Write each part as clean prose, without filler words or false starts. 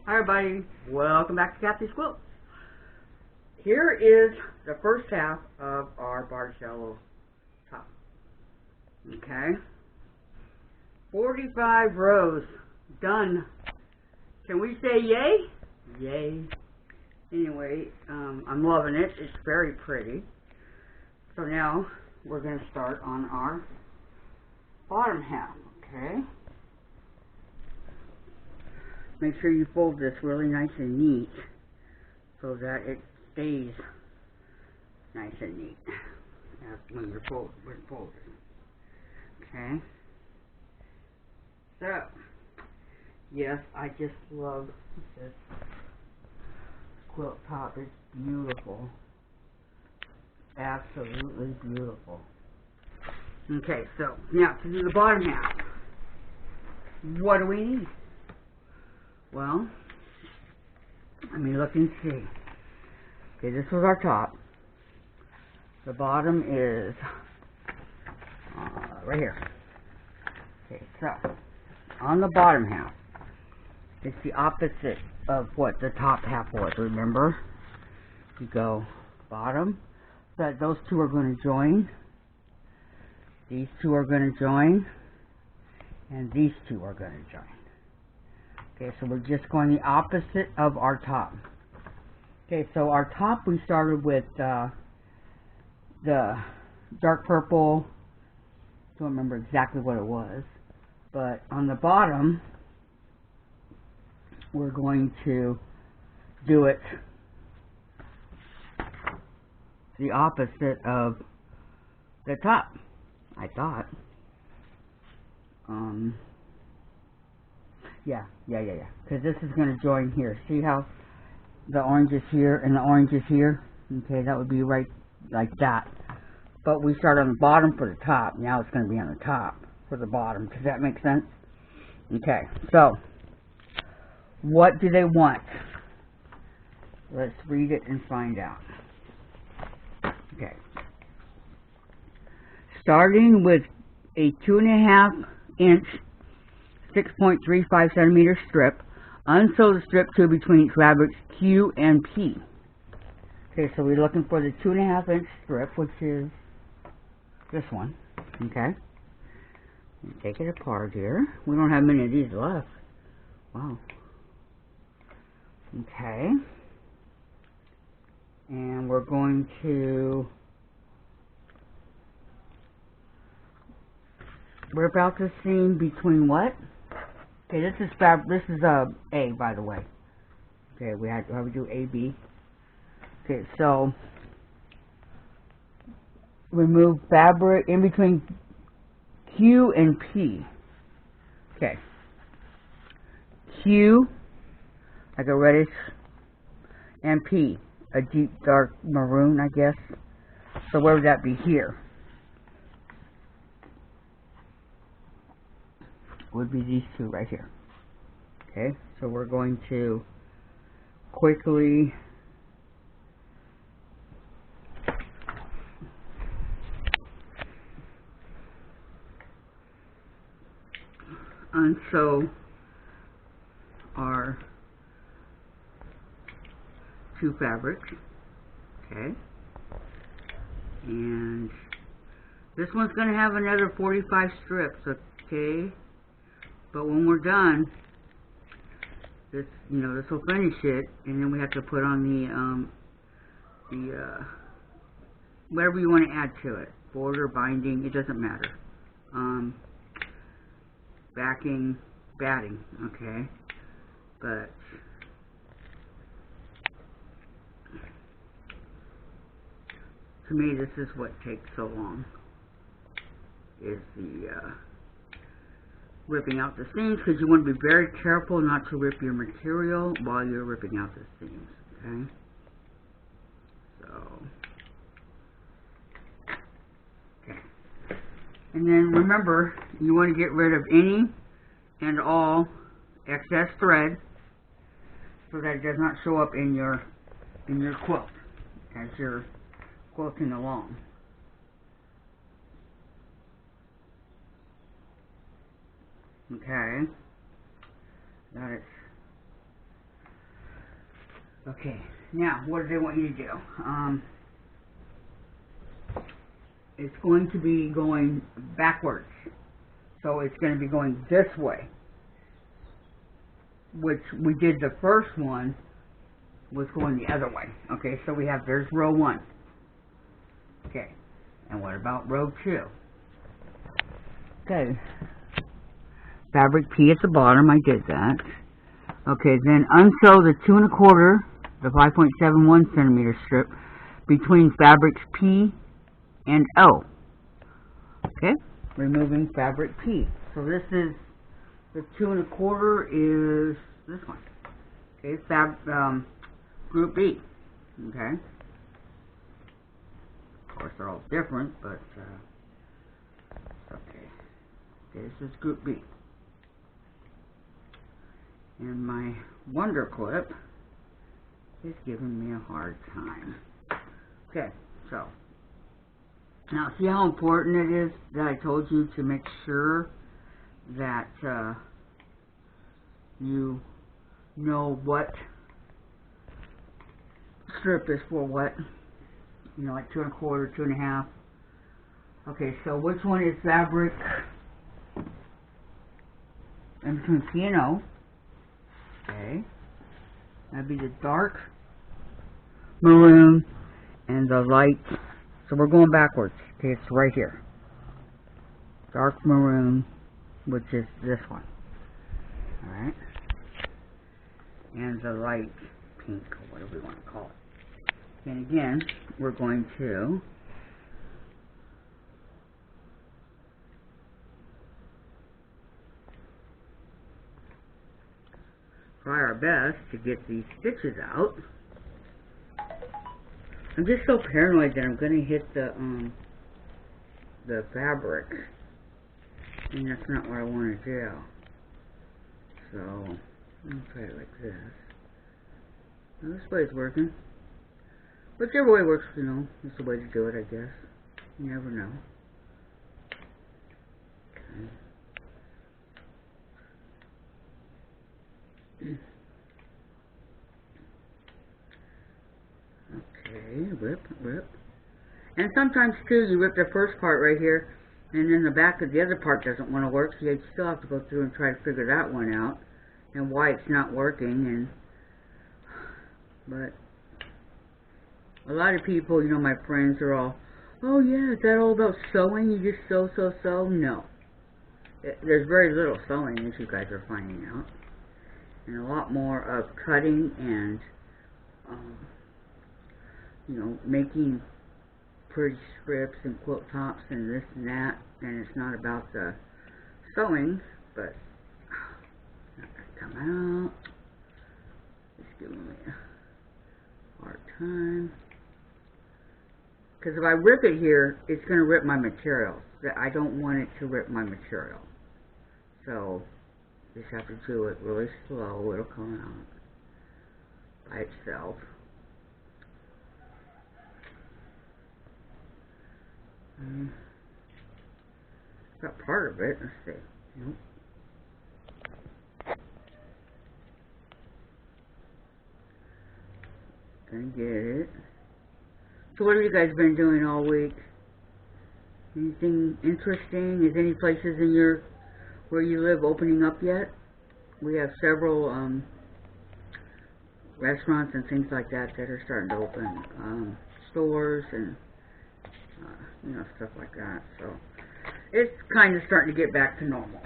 Hi everybody, welcome back to Kathy's Quilts. Here is the first half of our Bargello top. Okay, 45 rows done. Can we say yay? Yay. Anyway, I'm loving it. It's very pretty. So now we're going to start on our bottom half. Okay. Make sure you fold this really nice and neat so that it stays nice and neat when you're folding. Okay. So, yes, I just love this quilt top. It's beautiful. Absolutely beautiful. Okay, so now to do the bottom half. What do we need? Well, let me look and see. Okay, this was our top. The bottom is right here. Okay, so on the bottom half, it's the opposite of what the top half was. Remember, you go bottom, so those two are going to join. These two are going to join, and these two are going to join. Okay, so we're just going the opposite of our top. Okay, so our top we started with the dark purple. Don't remember exactly what it was, but on the bottom we're going to do it the opposite of the top, I thought. Yeah. Because this is going to join here. See how the orange is here and the orange is here? Okay, that would be right like that. But we start on the bottom for the top. Now it's going to be on the top for the bottom. Does that make sense? Okay, so what do they want? Let's read it and find out. Okay. Starting with a 2.5 inch 6.35 centimeter strip, unsew the strip to between fabrics Q and P. Okay, so we're looking for the 2.5 inch strip, which is this one. Okay, take it apart here. We don't have many of these left. Wow. Okay, and we're going to rip out the seam between what? Okay, this is A, by the way. Okay, we have to do A, B. Okay, so remove fabric in between Q and P. Okay, Q, like a reddish, and P, a deep dark maroon, I guess. So where would that be? Here. Would be these two right here. Okay, so we're going to quickly unsew our two fabrics. Okay, and this one's going to have another 45 strips. Okay. But when we're done, this will finish it, and then we have to put on the whatever you want to add to it, border, binding, it doesn't matter. Batting, okay. But to me, this is what takes so long, is the ripping out the seams, because you want to be very careful not to rip your material while you're ripping out the seams. Okay, so and then remember, you want to get rid of any and all excess thread so that it does not show up in your quilt as you're quilting along. Okay, that is Okay, now what do they want you to do? It's going to be going backwards. So it's going to be going this way. Which we did the first one was going the other way. Okay, so we have, there's row 1. Okay, and what about row 2? Okay, fabric P at the bottom, I did that. Okay, then unsew the 2 1/4, the 5.71 centimeter strip between fabrics P and O. Okay, removing fabric P. So this is, the 2 1/4 is this one. Okay, group B. Okay. Of course, they're all different, but okay. Okay, this is group B. And my Wonder Clip is giving me a hard time. Okay, so now see how important it is that I told you to make sure that you know what strip is for what. You know, like 2 1/4, 2 1/2. Okay, so which one is fabric in between P and O? Okay, that'd be the dark maroon and the light. So we're going backwards. Okay, it's right here. Dark maroon, which is this one. Alright. And the light pink, or whatever we want to call it. And again, we're going to try our best to get these stitches out. I'm just so paranoid that I'm going to hit the fabric, and that's not what I want to do. So I'm going to try it like this. Now, this way is working. Whichever way works, you know, is the way to do it, I guess. You never know. Okay. Okay, rip. And sometimes too, you rip the first part right here, and then the back of the other part doesn't want to work, so you still have to go through and try to figure that one out, and why it's not working. But a lot of people, you know, my friends are all, oh yeah, is that all about sewing? You just sew. No. There's very little sewing, as you guys are finding out. And a lot more of cutting and, you know, making pretty strips and quilt tops and this and that. And it's not about the sewing, but it's not going to come out. It's giving me a hard time. Because if I rip it here, it's going to rip my material. I don't want it to rip my material. So just have to do it really slow. It'll come out by itself. Got part of it. Let's see. Nope. Gonna get it. So what have you guys been doing all week? Anything interesting? Is any places in your where you live opening up yet? We have several restaurants and things like that that are starting to open. Stores and you know, stuff like that. So it's kind of starting to get back to normal.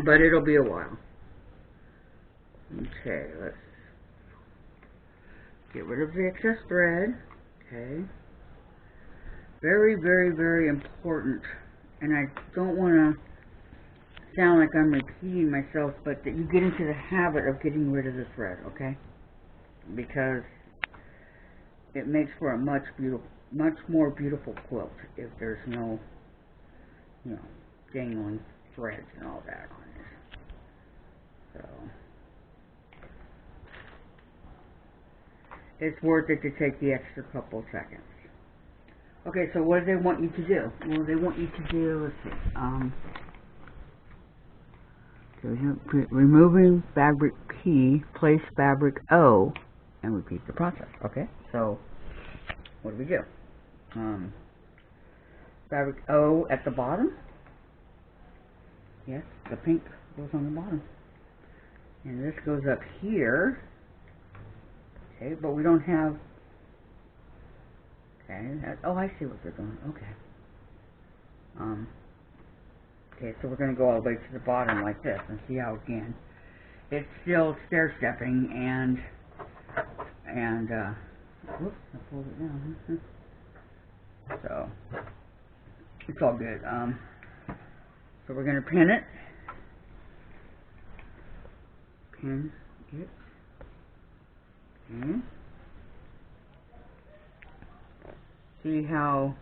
But it'll be a while. Okay, let's get rid of the excess thread. Okay. Very, very, very important. And I don't want to sound like I'm repeating myself, but that you get into the habit of getting rid of the thread, okay? Because it makes for a much more beautiful quilt if there's no, you know, dangling threads and all that on it. So it's worth it to take the extra couple seconds. Okay, so what do they want you to do? Well, they want you to do, let's see, so removing fabric P, place fabric O, and repeat the process. Okay, so what do? Fabric O at the bottom. Yes, the pink goes on the bottom. And this goes up here. Okay, but we don't have... Okay, oh, I see what they're doing. Okay. Okay, so we're going to go all the way to the bottom like this and see how, again, it's still stair-stepping and whoops, I pulled it down. So, it's all good. So we're going to pin it. Pin it. Okay. See how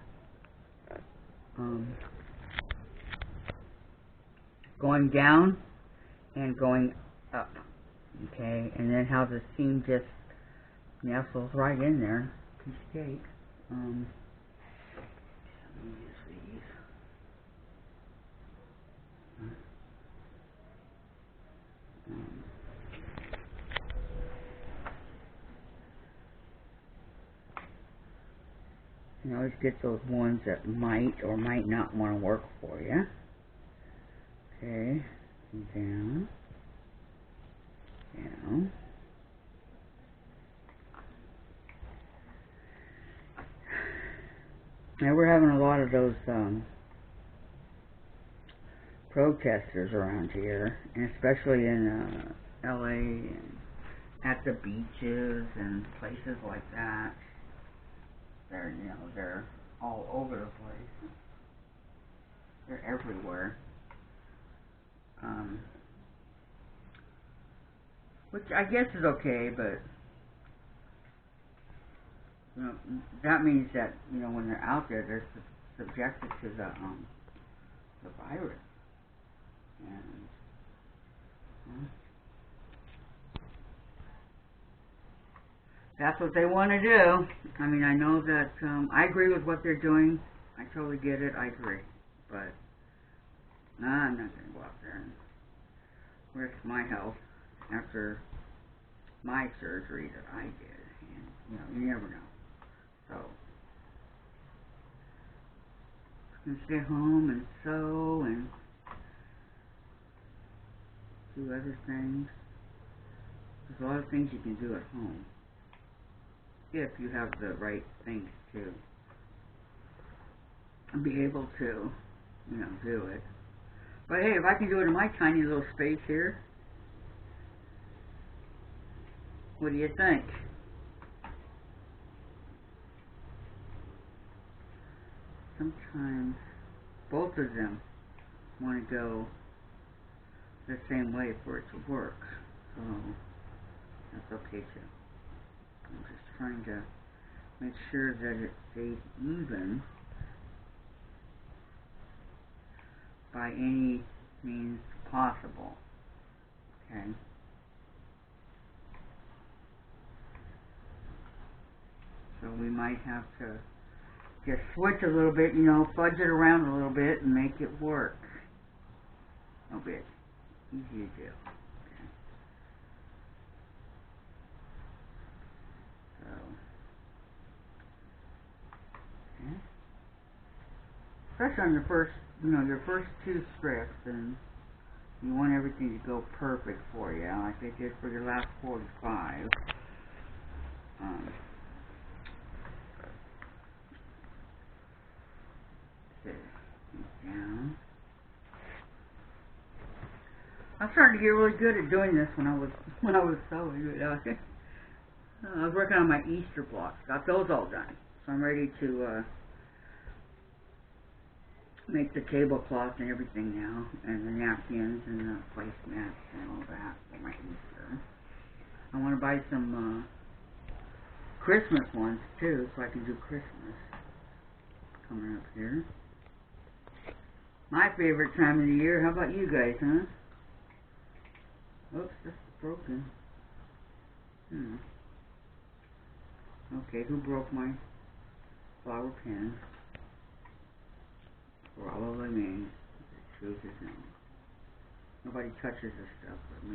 going down and going up. Okay, and then how the seam just nestles right in there. Piece of cake. Let me use these. You always get those ones that might or might not want to work for you. Okay, down, down. Now we're having a lot of those protesters around here, and especially in LA and at the beaches and places like that. They're all over the place. They're everywhere. Which I guess is okay, but that means that when they're out there, they're subjected to the virus, and that's what they want to do. I mean, I know that I agree with what they're doing. I totally get it. I agree, but I'm not going to go out there and risk my health after my surgery that I did, and you never know. So I'm going to stay home and sew and do other things. There's a lot of things you can do at home if you have the right things to be able to, do it. But hey, if I can do it in my tiny little space here, what do you think? Sometimes both of them want to go the same way for it to work, so that's okay too. I'm just trying to make sure that it stays even by any means possible. Okay. So we might have to just switch a little bit, fudge it around a little bit and make it work. A bit easy to do. Okay. So, okay. Especially on the first, your first two strips, and you want everything to go perfect for you, like they did for your last 45. Down. I'm starting to get really good at doing this when I was sewing. I was working on my Easter blocks. Got those all done. So I'm ready to make the tablecloth and everything now, and the napkins and the placemats and all that for my Easter. I want to buy some Christmas ones too, so I can do Christmas coming up here. My favorite time of the year. How about you guys, huh? Oops, this is broken. Okay, who broke my flower pen? Probably me. The truth is known. Nobody touches this stuff but me.